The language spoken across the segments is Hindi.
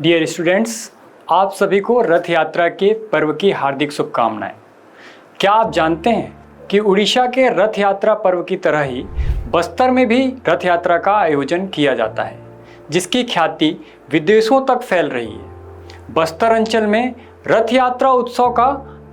डियर स्टूडेंट्स, आप सभी को रथ यात्रा के पर्व की हार्दिक शुभकामनाएं। क्या आप जानते हैं कि उड़ीसा के रथ यात्रा पर्व की तरह ही बस्तर में भी रथ यात्रा का आयोजन किया जाता है, जिसकी ख्याति विदेशों तक फैल रही है। बस्तर अंचल में रथ यात्रा उत्सव का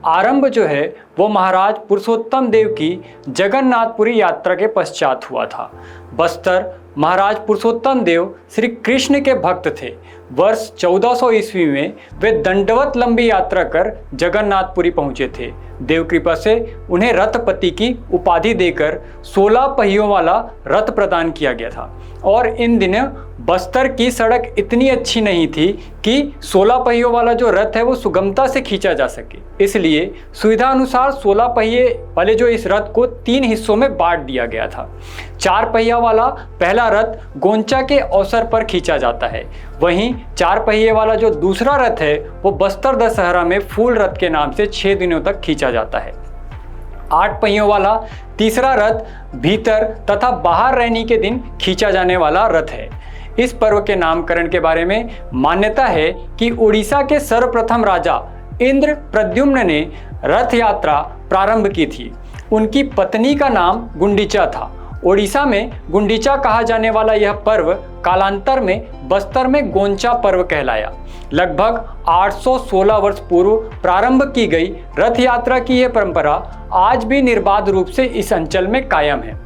आरंभ जो है वो महाराज पुरुषोत्तम देव की जगन्नाथपुरी यात्रा के पश्चात हुआ था। बस्तर महाराज पुरुषोत्तम देव श्री कृष्ण के भक्त थे। वर्ष 1400 ईस्वी में वे दंडवत लंबी यात्रा कर जगन्नाथपुरी पहुंचे थे। देव कृपा से उन्हें रथपति की उपाधि देकर 16 पहियों वाला रथ प्रदान किया गया था। और इन दिनों बस्तर की सड़क इतनी अच्छी नहीं थी कि 16 पहियों वाला जो रथ है वो सुगमता से खींचा जा सके, इसलिए सुविधा अनुसार 16 पहिए वाले जो इस रथ को 3 हिस्सों में बांट दिया गया था। 4 पहिया वाला पहला रथ गोंचा के अवसर पर खींचा जाता है, वहीं 4 पहिए वाला जो दूसरा रथ है वो बस्तर दशहरा में फूल रथ के नाम से 6 दिनों तक खींचा जाता है। 8 पहियों वाला तीसरा रथ भीतर तथा बाहर रहने के दिन खींचा जाने वाला रथ है। इस पर्व के नामकरण के बारे में मान्यता है कि उड़ीसा के सर्वप्रथम राजा इंद्र प्रद्युम्न ने रथ यात्रा प्रारंभ की थी। उनकी पत्नी का नाम गुंडीचा था। ओडिशा में गुंडीचा कहा जाने वाला यह पर्व कालांतर में बस्तर में गोंचा पर्व कहलाया। लगभग 816 वर्ष पूर्व प्रारंभ की गई रथ यात्रा की यह परंपरा आज भी निर्बाध रूप से इस अंचल में कायम है।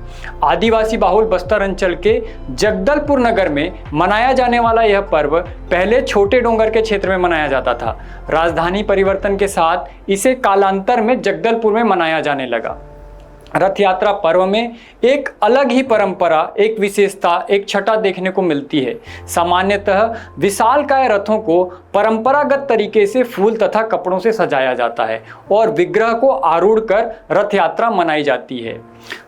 आदिवासी बाहुल बस्तर अंचल के जगदलपुर नगर में मनाया जाने वाला यह पर्व पहले छोटे डोंगर के क्षेत्र में मनाया जाता था। राजधानी परिवर्तन के साथ इसे कालांतर में जगदलपुर में मनाया जाने लगा। रथ यात्रा पर्व में एक अलग ही परंपरा, एक विशेषता, एक छटा देखने को मिलती है। सामान्यतः विशालकाय रथों को परंपरागत तरीके से फूल तथा कपड़ों से सजाया जाता है और विग्रह को आरूढ़ कर रथ यात्रा मनाई जाती है।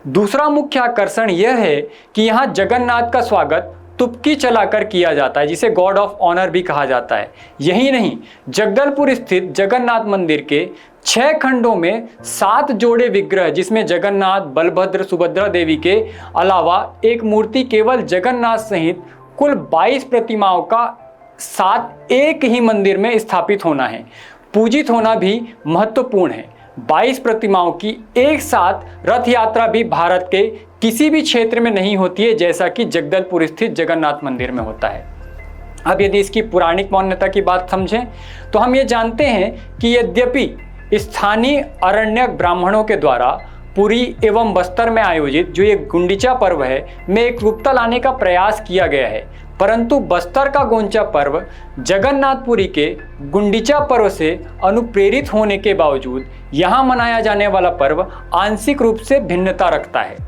दूसरा मुख्य आकर्षण यह है कि यहाँ जगन्नाथ का स्वागत तुपकी चलाकर किया जाता है, जिसे गॉड ऑफ ऑनर भी कहा जाता है। यही नहीं, जगदलपुर स्थित जगन्नाथ मंदिर के 6 खंडों में 7 जोड़े विग्रह, जिसमें जगन्नाथ, बलभद्र, सुभद्रा देवी के अलावा एक मूर्ति केवल जगन्नाथ सहित कुल 22 प्रतिमाओं का साथ एक ही मंदिर में स्थापित होना है, पूजित होना भी महत्वपूर्ण है। 22 प्रतिमाओं की एक साथ रथ यात्रा भी भारत के किसी भी क्षेत्र में नहीं होती है, जैसा कि जगदलपुर स्थित जगन्नाथ मंदिर में होता है। अब यदि इसकी पौराणिक मान्यता की बात समझें तो हम ये जानते हैं कि यद्यपि स्थानीय अरण्यक ब्राह्मणों के द्वारा पुरी एवं बस्तर में आयोजित जो ये गुंडीचा पर्व है में एक रूपता लाने का प्रयास किया गया है, परंतु बस्तर का गोंचा पर्व जगन्नाथपुरी के गुंडीचा पर्व से अनुप्रेरित होने के बावजूद यहाँ मनाया जाने वाला पर्व आंशिक रूप से भिन्नता रखता है।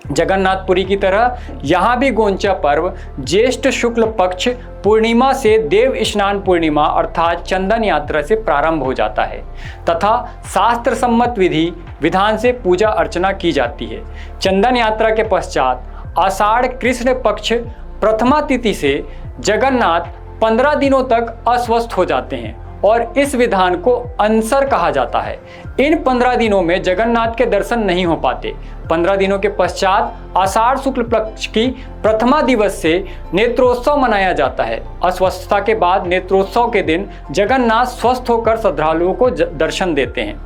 जगन्नाथपुरी की तरह यहाँ भी गोंचा पर्व ज्येष्ठ शुक्ल पक्ष पूर्णिमा से देव स्नान पूर्णिमा अर्थात चंदन यात्रा से प्रारंभ हो जाता है तथा शास्त्र सम्मत विधि विधान से पूजा अर्चना की जाती है। चंदन यात्रा के पश्चात आषाढ़ कृष्ण पक्ष प्रथमा तिथि से जगन्नाथ 15 दिनों तक अस्वस्थ हो जाते हैं और इस विधान को अनसर कहा जाता है। इन 15 दिनों में जगन्नाथ के दर्शन नहीं हो पाते। 15 दिनों के पश्चात आषाढ़ शुक्ल पक्ष की प्रथमा दिवस से नेत्रोत्सव मनाया जाता है। अस्वस्थता के बाद नेत्रोत्सव के दिन जगन्नाथ स्वस्थ होकर श्रद्धालुओं को दर्शन देते हैं।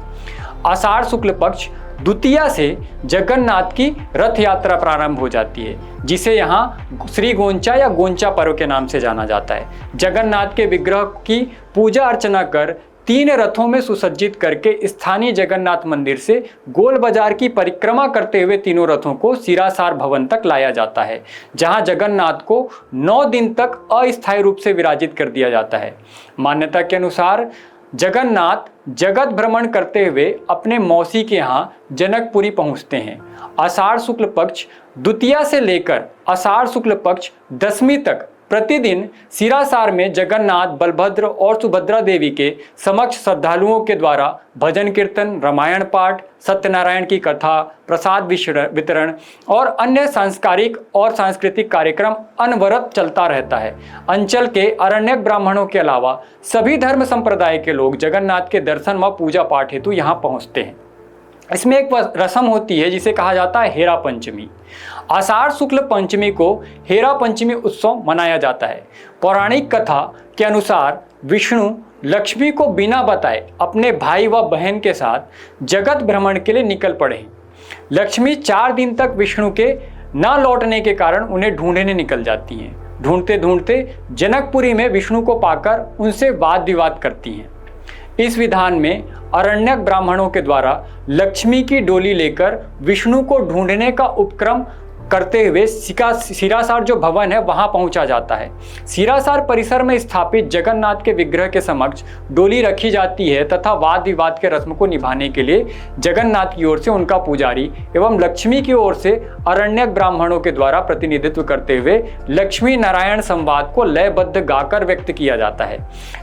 आषाढ़ शुक्ल पक्ष द्वितीया से जगन्नाथ की रथ यात्रा प्रारंभ हो जाती है, जिसे यहाँ श्री गोंचा या गोंचा पर्व के नाम से जाना जाता है। जगन्नाथ के विग्रह की पूजा अर्चना कर 3 रथों में सुसज्जित करके स्थानीय जगन्नाथ मंदिर से गोल बाजार की परिक्रमा करते हुए तीनों रथों को सिरासार भवन तक लाया जाता है, जहां जगन्नाथ को 9 दिन तक अस्थायी रूप से विराजित कर दिया जाता है। मान्यता के अनुसार जगन्नाथ जगत भ्रमण करते हुए अपने मौसी के यहाँ जनकपुरी पहुँचते हैं। आषाढ़ शुक्ल पक्ष द्वितीया से लेकर आषाढ़ शुक्ल पक्ष दशमी तक प्रतिदिन सिरासार में जगन्नाथ, बलभद्र और सुभद्रा देवी के समक्ष श्रद्धालुओं के द्वारा भजन कीर्तन, रामायण पाठ, सत्यनारायण की कथा, प्रसाद वितरण और अन्य सांस्कारिक और सांस्कृतिक कार्यक्रम अनवरत चलता रहता है। अंचल के अरण्यक ब्राह्मणों के अलावा सभी धर्म संप्रदाय के लोग जगन्नाथ के दर्शन व पूजा पाठ हेतु यहाँ पहुँचते हैं। इसमें एक रस्म होती है जिसे कहा जाता है हेरा पंचमी। आषाढ़ शुक्ल पंचमी को हेरा पंचमी उत्सव मनाया जाता है। पौराणिक कथा के अनुसार विष्णु लक्ष्मी को बिना बताए अपने भाई व बहन के साथ जगत भ्रमण के लिए निकल पड़े। लक्ष्मी 4 दिन तक विष्णु के न लौटने के कारण उन्हें ढूंढने निकल जाती हैं। ढूंढते ढूंढते जनकपुरी में विष्णु को पाकर उनसे वाद विवाद करती हैं। इस विधान में अरण्यक ब्राह्मणों के द्वारा लक्ष्मी की डोली लेकर विष्णु को ढूंढने का उपक्रम करते हुए सिरासार जो भवन है वहां पहुंचा जाता है। सिरासार परिसर में स्थापित जगन्नाथ के विग्रह के समक्ष डोली रखी जाती है तथा वाद विवाद के रस्म को निभाने के लिए जगन्नाथ की ओर से उनका पुजारी एवं लक्ष्मी की ओर से अरण्यक ब्राह्मणों के द्वारा प्रतिनिधित्व करते हुए लक्ष्मी नारायण संवाद को लयबद्ध गाकर व्यक्त किया जाता है।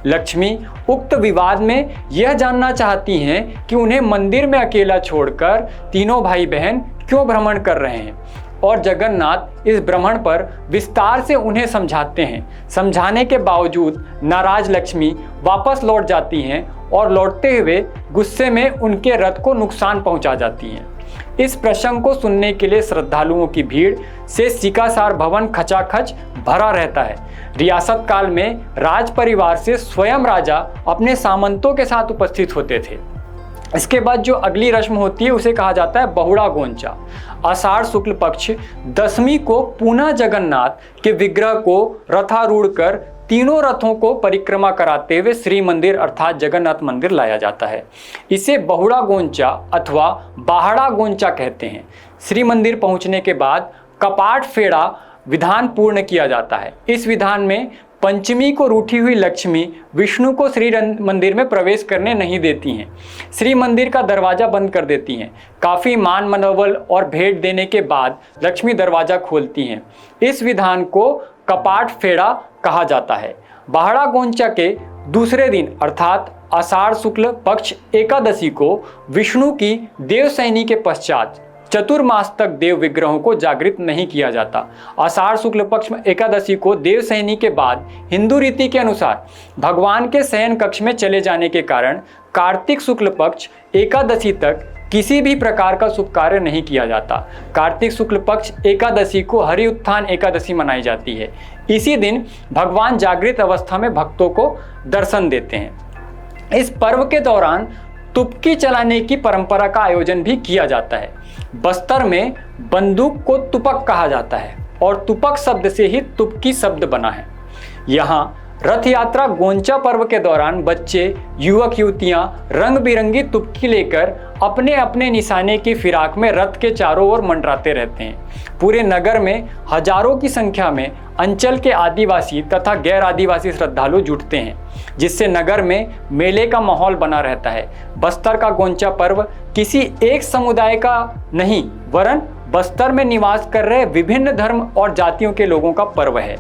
लक्ष्मी उक्त विवाद में यह जानना चाहती हैं कि उन्हें मंदिर में अकेला छोड़कर तीनों भाई बहन क्यों भ्रमण कर रहे हैं, और जगन्नाथ इस भ्रमण पर विस्तार से उन्हें समझाते हैं। समझाने के बावजूद नाराज लक्ष्मी वापस लौट जाती हैं और लौटते हुए गुस्से में उनके रथ को नुकसान पहुंचा जाती हैं। इस प्रसंग को सुनने के लिए श्रद्धालुओं की भीड़ से सिकासार भवन खचाखच भरा रहता है। रियासत काल में राज परिवार से स्वयं राजा अपने सामंतों के साथ उपस्थित होते थे। इसके बाद जो अगली रस्म होती है उसे कहा जाता है बहुड़ा गोंचा। आषाढ़ शुक्ल पक्ष 10वीं को पुनः जगन्नाथ के विग्रह को रथारूढ़ कर तीनों रथों को परिक्रमा कराते हुए श्री मंदिर अर्थात जगन्नाथ मंदिर लाया जाता है। इसे बहुड़ा गोंचा अथवा बाहड़ा गोंचा कहते हैं। श्री मंदिर पहुंचने के बाद कपाट फेड़ा विधान पूर्ण किया जाता है। इस विधान में पंचमी को रूठी हुई लक्ष्मी विष्णु को श्री मंदिर में प्रवेश करने नहीं देती हैं। श्री मंदिर का दरवाजा बंद कर देती हैं। काफ़ी मान मनोबल और भेंट देने के बाद लक्ष्मी दरवाजा खोलती हैं। इस विधान को कपाट फेड़ा कहा जाता है। बाहड़ा गोंचा के दूसरे दिन अर्थात आषाढ़ शुक्ल पक्ष एकादशी को विष्णु की देवसैनी के पश्चात चतुर्मास तक देव विग्रहों को जागृत नहीं किया जाता। आषाढ़ शुक्ल पक्ष एकादशी को देवसैनी के बाद हिंदू रीति के अनुसार भगवान के शयन कक्ष में चले जाने के कारण कार्तिक शुक्ल पक्ष एकादशी तक किसी भी प्रकार का शुभ कार्य नहीं किया जाता। कार्तिक शुक्ल पक्ष एकादशी को हरि उत्थान एकादशी मनाई जाती है। इसी दिन भगवान जागृत अवस्था में भक्तों को दर्शन देते हैं। इस पर्व के दौरान तुपकी चलाने की परंपरा का आयोजन भी किया जाता है। बस्तर में बंदूक को तुपक कहा जाता है और तुपक शब्द से ही तुपकी शब्द बना है। यहाँ रथ यात्रा गोंचा पर्व के दौरान बच्चे युवक युवतियां रंग बिरंगी तुपकी लेकर अपने अपने निशाने की फिराक में रथ के चारों ओर मंडराते रहते हैं। पूरे नगर में हजारों की संख्या में अंचल के आदिवासी तथा गैर आदिवासी श्रद्धालु जुटते हैं, जिससे नगर में मेले का माहौल बना रहता है। बस्तर का गोंचा पर्व किसी एक समुदाय का नहीं वरन बस्तर में निवास कर रहे विभिन्न धर्म और जातियों के लोगों का पर्व है।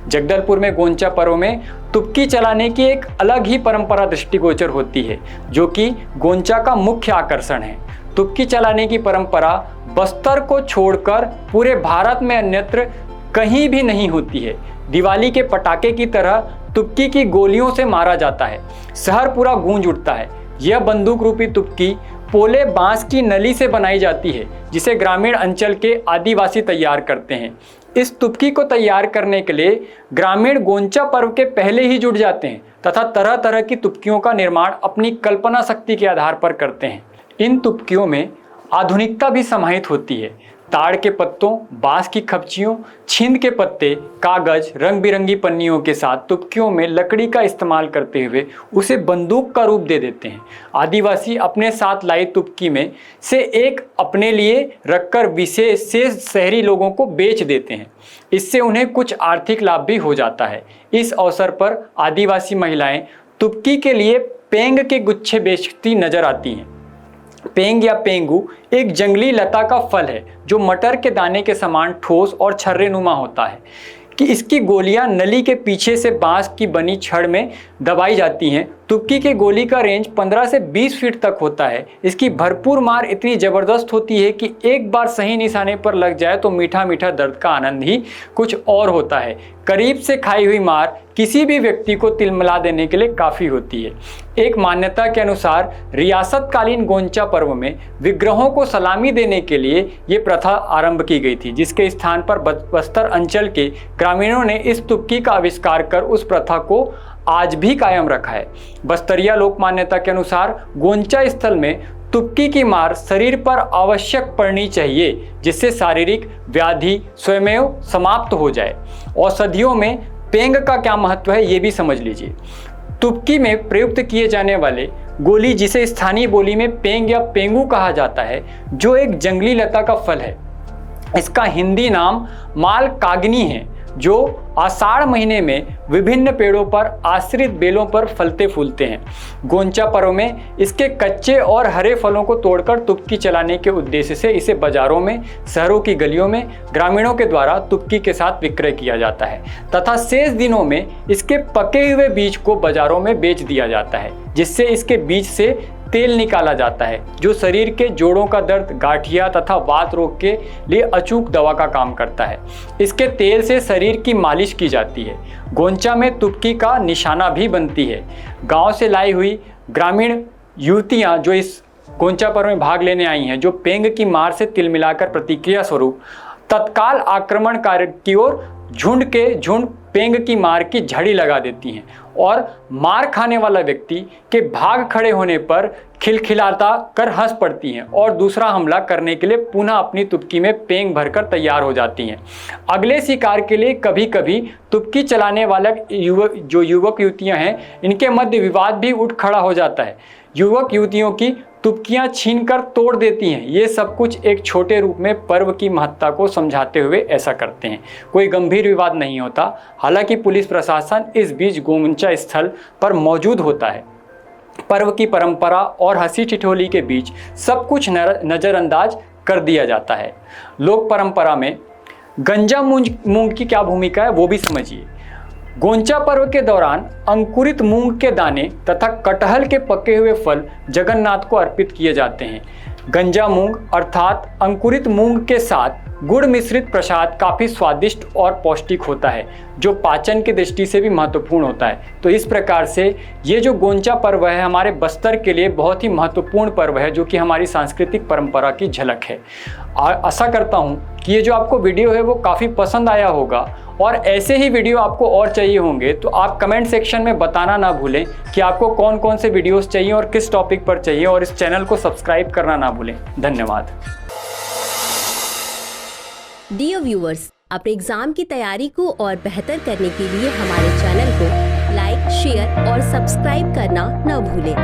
जगदलपुर में गोंचा पर्व में तुपकी चलाने की एक अलग ही परंपरा दृष्टिगोचर होती है, जो कि गोंचा का मुख्य आकर्षण है। तुपकी चलाने की परंपरा बस्तर को छोड़कर पूरे भारत में अन्यत्र कहीं भी नहीं होती है। दिवाली के पटाखे की तरह तुपकी की गोलियों से मारा जाता है। शहर पूरा गूंज उठता है। यह बंदूक रूपी तुपकी पोले बांस की नली से बनाई जाती है, जिसे ग्रामीण अंचल के आदिवासी तैयार करते हैं। इस तुपकी को तैयार करने के लिए ग्रामीण गोंचा पर्व के पहले ही जुट जाते हैं तथा तरह तरह की तुपकियों का निर्माण अपनी कल्पना शक्ति के आधार पर करते हैं। इन तुपकियों में आधुनिकता भी समाहित होती है। ताड़ के पत्तों, बांस की खपचियों, छिंद के पत्ते, कागज, रंग बिरंगी पन्नियों के साथ तुपकियों में लकड़ी का इस्तेमाल करते हुए उसे बंदूक का रूप दे देते हैं। आदिवासी अपने साथ लाई तुपकी में से एक अपने लिए रखकर विशेष शहरी लोगों को बेच देते हैं। इससे उन्हें कुछ आर्थिक लाभ भी हो जाता है। इस अवसर पर आदिवासी महिलाएं तुपकी के लिए पेंग के गुच्छे बेचती नजर आती हैं। पेंग या पेंगू एक जंगली लता का फल है जो मटर के दाने के समान ठोस और छर्रेनुमा होता है कि इसकी गोलियां नली के पीछे से बांस की बनी छड़ में दबाई जाती हैं तुर्की की गोली का रेंज 15 से 20 फीट तक होता है। इसकी भरपूर मार इतनी ज़बरदस्त होती है कि एक बार सही निशाने पर लग जाए तो मीठा मीठा दर्द का आनंद ही कुछ और होता है। करीब से खाई हुई मार किसी भी व्यक्ति को तिलमिला देने के लिए काफ़ी होती है। एक मान्यता के अनुसार रियासतकालीन गोंचा पर्व में विग्रहों को सलामी देने के लिए ये प्रथा आरंभ की गई थी, जिसके स्थान पर बस्तर अंचल के ग्रामीणों ने इस तुर्की का आविष्कार कर उस प्रथा को आज भी कायम रखा है। बस्तरिया लोक मान्यता के अनुसार गोंचा स्थल में तुर्की की मार शरीर पर आवश्यक पड़नी चाहिए, जिससे शारीरिक व्याधि स्वयमेव समाप्त हो जाए। औषधियों में पेंग का क्या महत्व है ये भी समझ लीजिए। तुर्की में प्रयुक्त किए जाने वाले गोली, जिसे स्थानीय बोली में पेंग या पेंगू कहा जाता है, जो एक जंगली लता का फल है। इसका हिंदी नाम माल कागनी है, जो आषाढ़ महीने में विभिन्न पेड़ों पर आश्रित बेलों पर फलते फूलते हैं। गोंचा पर्व में इसके कच्चे और हरे फलों को तोड़कर तुर्की चलाने के उद्देश्य से इसे बाजारों में, शहरों की गलियों में ग्रामीणों के द्वारा तुर्की के साथ विक्रय किया जाता है तथा शेष दिनों में इसके पके हुए बीज को बाजारों में बेच दिया जाता है, जिससे इसके बीज से तेल निकाला जाता है, जो शरीर के जोड़ों का दर्द, गांठिया तथा वात रोग के लिए अचूक दवा का काम करता है। इसके तेल से शरीर की मालिश की जाती है। गोंचा में तुर्की का निशाना भी बनती है। गांव से लाई हुई ग्रामीण युवतियां जो इस गोंचा पर्व में भाग लेने आई हैं, जो पेंग की मार से तिल मिलाकर प्रतिक्रिया स्वरूप तत्काल आक्रमणकारी की ओर झुंड के झुंड पेंग की मार की झड़ी लगा देती हैं और मार खाने वाला व्यक्ति के भाग खड़े होने पर खिलखिलाता कर हंस पड़ती हैं और दूसरा हमला करने के लिए पुनः अपनी तुर्की में पेंग भरकर तैयार हो जाती हैं। अगले शिकार के लिए कभी कभी तुर्की चलाने वाला युवक युवतियां हैं, इनके मध्य विवाद भी उठ खड़ा हो जाता है। युवक युवतियों की तुर्कियां छीनकर तोड़ देती हैं। ये सब कुछ एक छोटे रूप में पर्व की महत्ता को समझाते हुए ऐसा करते हैं। कोई गंभीर विवाद नहीं होता। हालांकि पुलिस प्रशासन इस बीच गोंचा स्थल पर मौजूद होता है। पर्व की परंपरा और हंसी ठिठोली के बीच सब कुछ नज़रअंदाज कर दिया जाता है। लोक परंपरा में गंजा मूंग की क्या भूमिका है वो भी समझिए। गोंचा पर्व के दौरान अंकुरित मूंग के दाने तथा कटहल के पके हुए फल जगन्नाथ को अर्पित किए जाते हैं। गंजा मूंग अर्थात अंकुरित मूंग के साथ गुड़ मिश्रित प्रसाद काफ़ी स्वादिष्ट और पौष्टिक होता है, जो पाचन की दृष्टि से भी महत्वपूर्ण होता है। तो इस प्रकार से ये जो गोंचा पर्व है हमारे बस्तर के लिए बहुत ही महत्वपूर्ण पर्व है, जो कि हमारी सांस्कृतिक परंपरा की झलक है। आशा करता हूँ कि ये जो आपको वीडियो है वो काफ़ी पसंद आया होगा, और ऐसे ही वीडियो आपको और चाहिए होंगे तो आप कमेंट सेक्शन में बताना ना भूलें कि आपको कौन कौन से वीडियोस चाहिए और किस टॉपिक पर चाहिए, और इस चैनल को सब्सक्राइब करना ना भूलें। धन्यवाद। डियर व्यूअर्स, अपने एग्जाम की तैयारी को और बेहतर करने के लिए हमारे चैनल को लाइक, शेयर और सब्सक्राइब करना न भूलें।